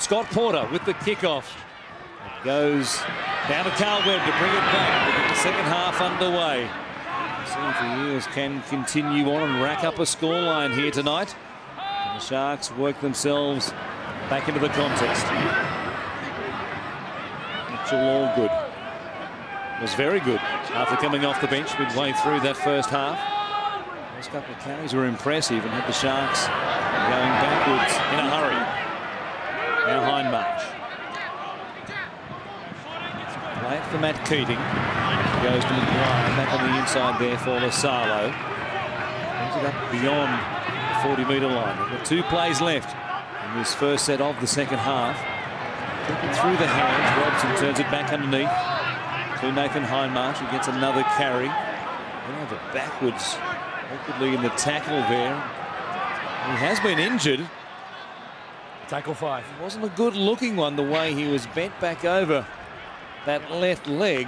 Scott Porter with the kickoff. It goes down to Carl Webb to bring it back to get the second half underway. See if the Eels can continue on and rack up a scoreline here tonight. And the Sharks work themselves back into the contest. Mitchell Allgood was very good after coming off the bench midway through that first half. Those couple of carries were impressive and had the Sharks going backwards in a hurry. Now Hindmarch. Play it for Matt Keating. Goes to McGuire, back on the inside there for Lasalo. Brings it up beyond the 40-metre line. They've got 2 plays left in this first set of the second half. Took it through the hands. Robson turns it back underneath to Nathan Hindmarch, who gets another carry. Then over backwards, awkwardly in the tackle there. He has been injured. Tackle 5. It wasn't a good-looking one, the way he was bent back over that left leg.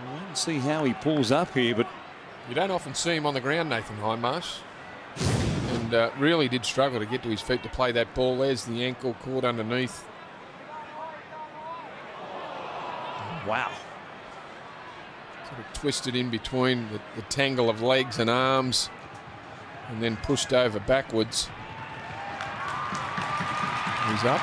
We'll see how he pulls up here, but you don't often see him on the ground, Nathan Hindmarch, and really did struggle to get to his feet to play that ball. There's the ankle caught underneath. Wow. Sort of twisted in between the tangle of legs and arms and then pushed over backwards. He's up.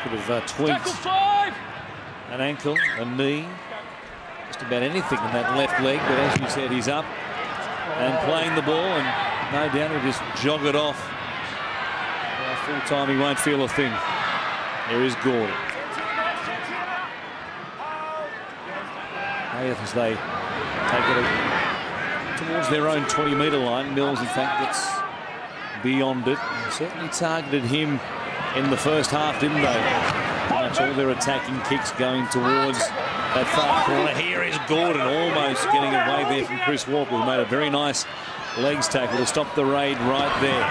Could have tweaked an ankle, a knee, just about anything in that left leg. But as you said, he's up and playing the ball, and no doubt he'll just jog it off. Full time, he won't feel a thing. There is Gordon. As they take it towards their own 20-metre line, Mills, in fact, gets beyond it. They certainly targeted him in the first half, didn't they? Pretty much all their attacking kicks going towards that far corner. Here is Gordon almost getting away there from Chris Walker, who made a very nice legs tackle to stop the raid right there.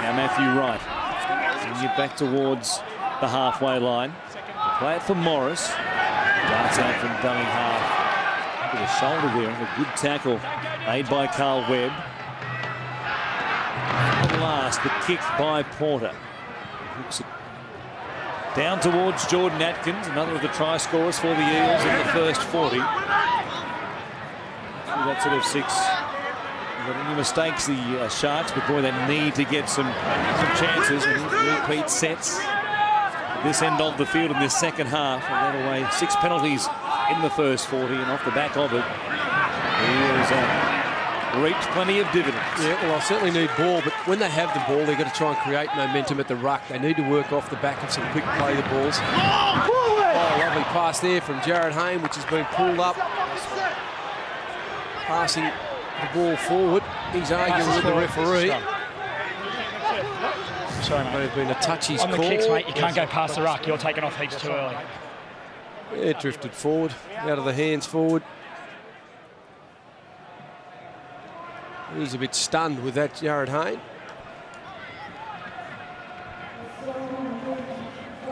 Now Matthew Wright bringing it back towards the halfway line. They play it for Morris. Darts out from dummy half. Look at the shoulder there, and a good tackle made by Carl Webb. At last, the kick by Porter. Hooks it down towards Jordan Atkins, another of the try scorers for the Eels in the first 40. Through that sort of 6. Not any mistakes, the Sharks, but boy, they need to get some chances and repeat sets at this end of the field in this second half. They got away 6 penalties in the first 40, and off the back of it, the Eels reaped plenty of dividends. Yeah, well, they'll certainly need ball, but when they have the ball, they've got to try and create momentum at the ruck. They need to work off the back of some quick play the balls. Oh, lovely pass there from Jared Hayne, which has been pulled up. Passing the ball forward. He's arguing with the referee. Sorry, mate. May have been a touchy's on the call. kicks, mate, you can't go past the ruck. You're taking off heaps too early. Yeah, drifted forward, out of the hands forward. He's a bit stunned with that, Jared Hayne.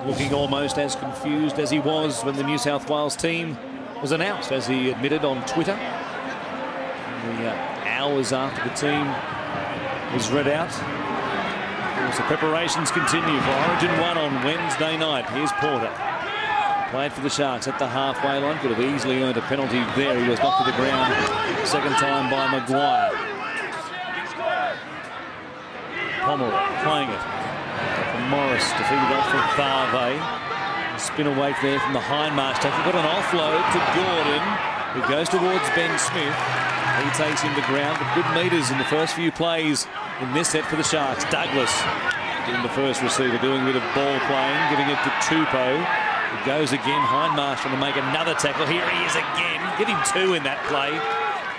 Looking almost as confused as he was when the New South Wales team was announced, as he admitted on Twitter. In the hours after the team was read out. As the preparations continue for Origin 1 on Wednesday night. Here's Porter. Played for the Sharks at the halfway line. Could have easily earned a penalty there. He was knocked to the ground second time by Maguire. Pomeroy playing it. And Morris to feed it off from Farve. Spin away there from the Hindmarch tackle. Got an offload to Gordon, who goes towards Ben Smith. He takes him to ground, but good meters in the first few plays in this set for the Sharks. Douglas being the first receiver, doing a bit of ball playing, giving it to Tupou. It goes again. Hindmarch trying to make another tackle. Here he is again. Give him 2 in that play.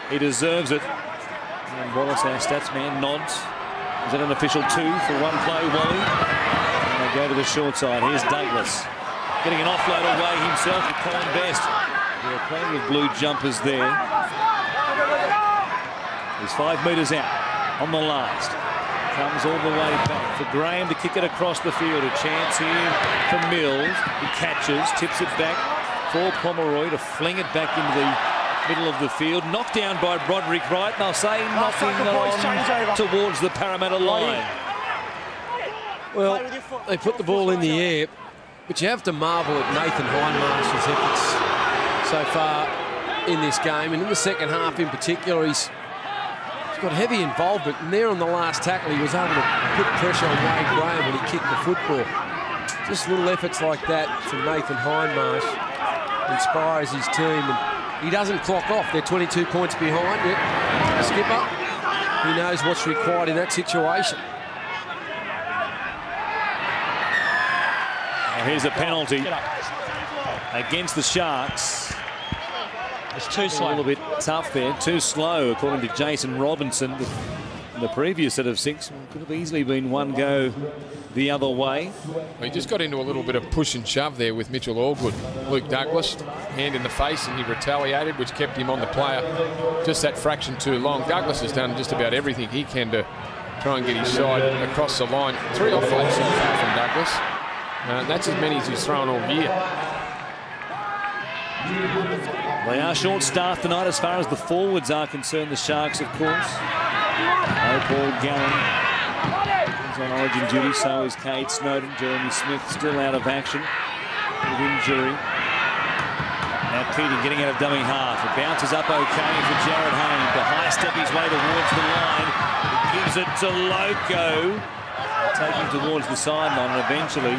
He deserves it. And Wallace, our stats man, nods. Is that an official 2 for one play, Wally? And they go to the short side. Here's Douglas. Getting an offload away himself with Colin Best. There are plenty of blue jumpers there. He's 5 metres out on the last. Comes all the way back for Graham to kick it across the field. A chance here for Mills. He catches, tips it back for Pomeroy to fling it back into the middle of the field. Knocked down by Broderick Wright, and I'll say knocking on towards the Parramatta line. Well, they put the ball in the air, but you have to marvel at Nathan Hindmarsh's efforts so far in this game, and in the second half in particular, he's got heavy involvement, and there on the last tackle he was able to put pressure on Wade Graham when he kicked the football. Just little efforts like that from Nathan Hindmarsh inspires his team, and he doesn't clock off. They're 22 points behind. Yep. Skipper, he knows what's required in that situation. Here's a penalty against the Sharks. It's too slow. A little bit tough there. Too slow, according to Jason Robinson. In the previous set of 6, could have easily been one go the other way. Well, he just got into a little bit of push and shove there with Mitchell Allgood. Luke Douglas, hand in the face, and he retaliated, which kept him on the player just that fraction too long. Douglas has done just about everything he can to try and get his side across the line. 3 offloads so far from Douglas. That's as many as he's thrown all year. They are short-staffed tonight as far as the forwards are concerned, the Sharks, of course. No Paul Gallen. He's on origin duty, so is Cade Snowden. Jeremy Smith still out of action with injury. Now Keating getting out of dummy half. It bounces up okay for Jared Hayne to high-step his way towards the line. He gives it to Loco. Taking towards the sideline, and eventually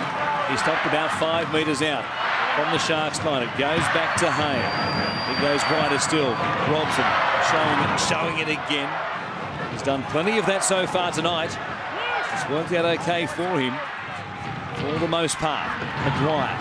he stopped about 5 metres out from the Sharks line. It goes back to Hayne. It goes wider still. Robson showing it again. He's done plenty of that so far tonight. It's worked out okay for him for the most part. Maguire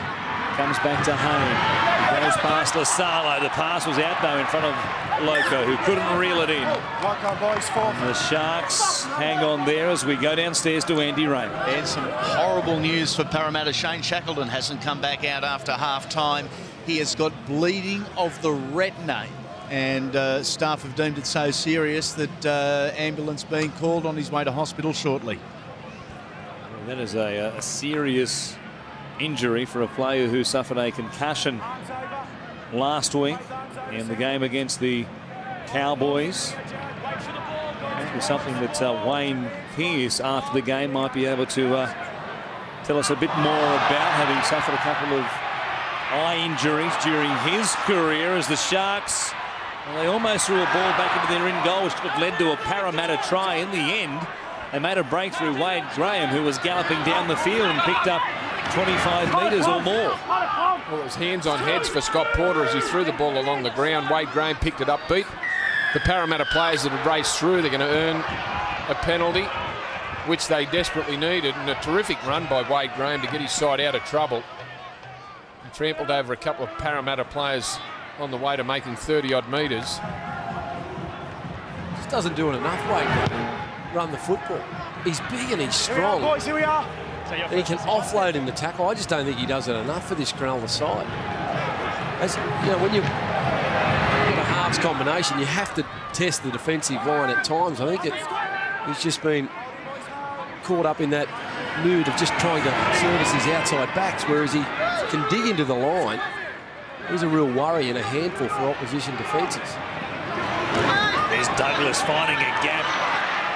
comes back to Hayne. He goes past Lasalo. The pass was out though in front of Loco, who couldn't reel it in. And the Sharks hang on there as we go downstairs to Andy Raymond. And some horrible news for Parramatta. Shane Shackleton hasn't come back out after half-time. He has got bleeding of the retina, and staff have deemed it so serious that ambulance being called, on his way to hospital shortly. Well, that is a serious injury for a player who suffered a concussion last week in the game against the Cowboys. That was something that Wayne Pearce after the game might be able to tell us a bit more about, having suffered a couple of eye injuries during his career as the Sharks, well, they almost threw a ball back into their in goal, which could have led to a Parramatta try. In the end, they made a breakthrough. Wade Graham, who was galloping down the field, and picked up 25 metres or more. Well, it was hands on heads for Scott Porter as he threw the ball along the ground. Wade Graham picked it up, beat the Parramatta players that had raced through. They're going to earn a penalty, which they desperately needed, and a terrific run by Wade Graham to get his side out of trouble. He trampled over a couple of Parramatta players on the way to making 30-odd metres. Just doesn't do it enough, Wade Graham. Run the football. He's big and he's strong. Boys, here we are. And he can offload in the tackle. I just don't think he does it enough for this Cronulla side. As, you know, when you get a halves combination, you have to test the defensive line at times. I think he's just been caught up in that mood of just trying to service his outside backs, whereas he can dig into the line. He's a real worry and a handful for opposition defences. There's Douglas finding a gap,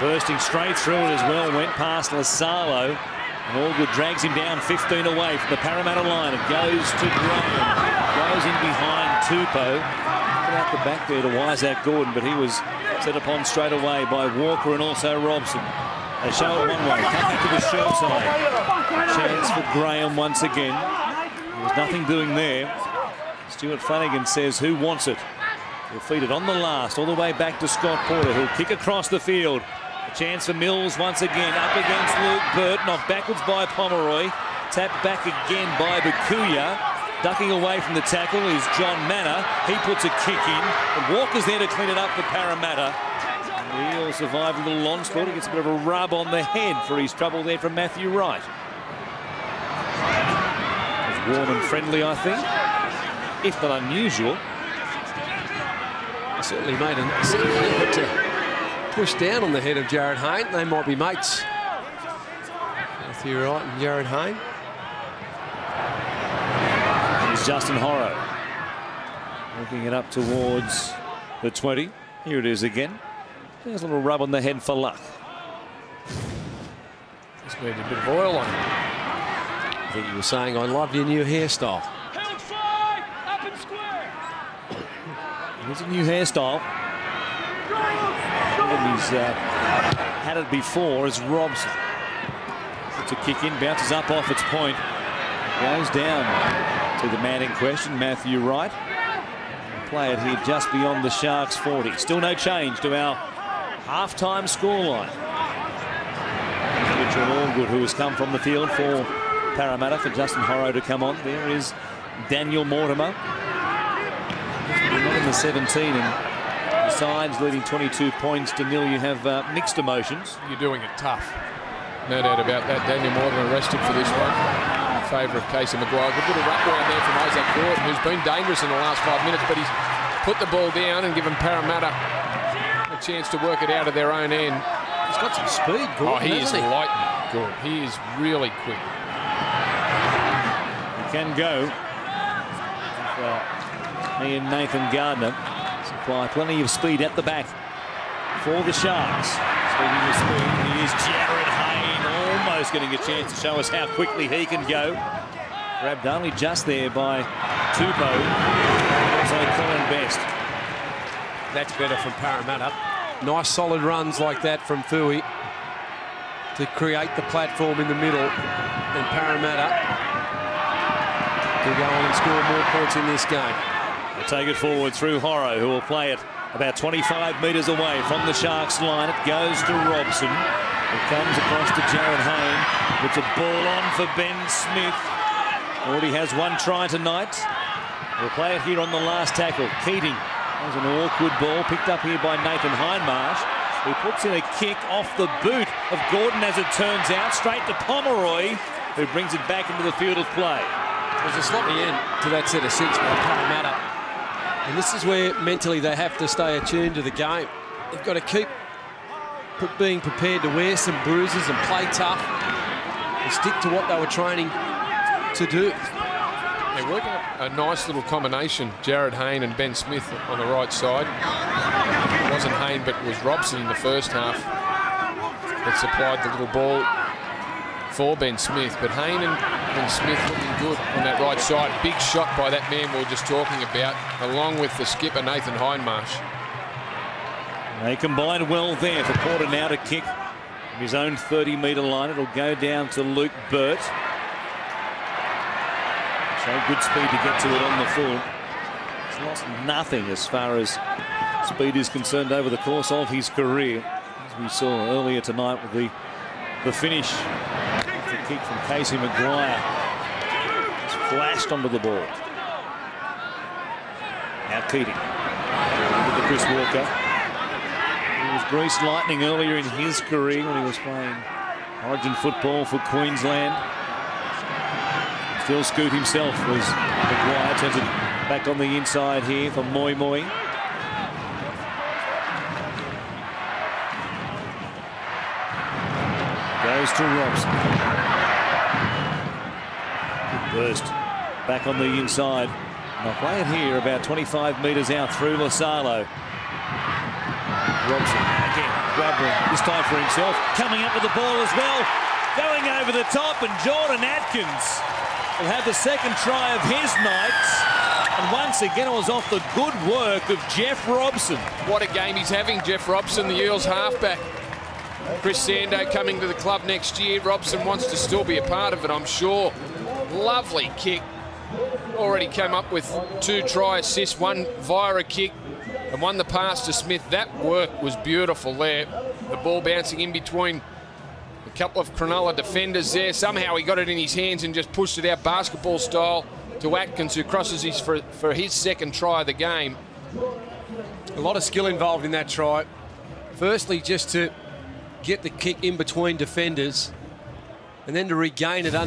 bursting straight through it as well. Went past Lasalo, and Allgood drags him down 15 away from the Parramatta line. It goes to Graham, goes in behind Tupou. Put out the back there to Isaac Gordon, but he was set upon straight away by Walker and also Robson. They show it one way, come back to the short side. Chance for Graham once again. There was nothing doing there. Stuart Flanagan says, who wants it? He'll feed it on the last, all the way back to Scott Porter, who'll kick across the field. A chance for Mills once again, up against Luke Burt, knocked backwards by Pomeroy. Tapped back again by Bakuya. Ducking away from the tackle is John Manor. He puts a kick in, and Walker's there to clean it up for Parramatta. And the Eels survive a little onslaught. He gets a bit of a rub on the head for his trouble there from Matthew Wright. It was warm and friendly, I think, if not unusual. He certainly made an effort to push down on the head of Jared Hayne. They might be mates, Matthew Wright and Jared Hayne. Here's Justin Horrow. Working it up towards the 20. Here it is again. There's a little rub on the head for luck. Just needed a bit of oil on it. I think you were saying, I love your new hairstyle. Here's a new hairstyle. He's had it before as Robson. It's a kick in, bounces up off its point. Goes down to the man in question, Matthew Wright. Play it here just beyond the Sharks' 40. Still no change to our half-time scoreline. Richard Allgood, who has come from the field for Parramatta, for Justin Horrow to come on. There is Daniel Mortimer. Not in the 17, and the sides leading 22 points to nil. You have mixed emotions. You're doing it tough. No doubt about that. Daniel Mortimer arrested for this one. In favour of Casey Maguire. Good little wraparound there from Isaac Gordon, who's been dangerous in the last 5 minutes, but he's put the ball down and given Parramatta a chance to work it out of their own end. He's got some speed, Gordon. Oh, he is lightning, Gordon. He is really quick. He can go. He and Nathan Gardner supply plenty of speed at the back for the Sharks. Speaking of speed, here's Jared Hayne, almost getting a chance to show us how quickly he can go. Grabbed only just there by Tupou. Also Colin Best. That's better from Parramatta. Nice solid runs like that from Fui to create the platform in the middle, and Parramatta to go on and score more points in this game. They take it forward through Horrow, who will play it about 25 metres away from the Sharks line. It goes to Robson. It comes across to Jared Hayne. Puts a ball on for Ben Smith. Already has one try tonight. We'll play it here on the last tackle. Keating. That was an awkward ball picked up here by Nathan Hindmarsh, who puts in a kick off the boot of Gordon, as it turns out, straight to Pomeroy, who brings it back into the field of play. There's a sloppy end to that set of six by Parramatta. And this is where mentally they have to stay attuned to the game. They've got to keep being prepared to wear some bruises and play tough and stick to what they were training to do. They're working a nice little combination, Jared Hayne and Ben Smith on the right side. It wasn't Hayne, but it was Robson in the first half that supplied the little ball for Ben Smith. But Hayne and Smith looking good on that right side. Big shot by that man we were just talking about, along with the skipper, Nathan Hindmarsh. They combine well there for Porter now to kick from his own 30-metre line. It'll go down to Luke Burt. So good speed to get to it on the full. He's lost nothing as far as speed is concerned over the course of his career, as we saw earlier tonight with the finish. The kick from Casey Maguire. It's flashed onto the ball. Now Keating with the Chris Walker. He was greased lightning earlier in his career when he was playing Origin football for Queensland. Still Scoot himself was Maguire. Turns it back on the inside here for Moi Moi. Goes to Robson. Good burst back on the inside. And they'll play it here about 25 metres out through Lasalo. Robson again grabbing this time for himself. Coming up with the ball as well. Going over the top, and Jordan Atkins will have the second try of his night. And once again, it was off the good work of Jeff Robson. What a game he's having, Jeff Robson, the Eels halfback. Chris Sando coming to the club next year. Robson wants to still be a part of it, I'm sure. Lovely kick. Already came up with 2 try assists, one via a kick and one the pass to Smith. That work was beautiful there. The ball bouncing in between a couple of Cronulla defenders there. Somehow he got it in his hands and just pushed it out basketball style to Atkins, who crosses his for his second try of the game. A lot of skill involved in that try. Firstly, just to get the kick in between defenders, and then to regain it under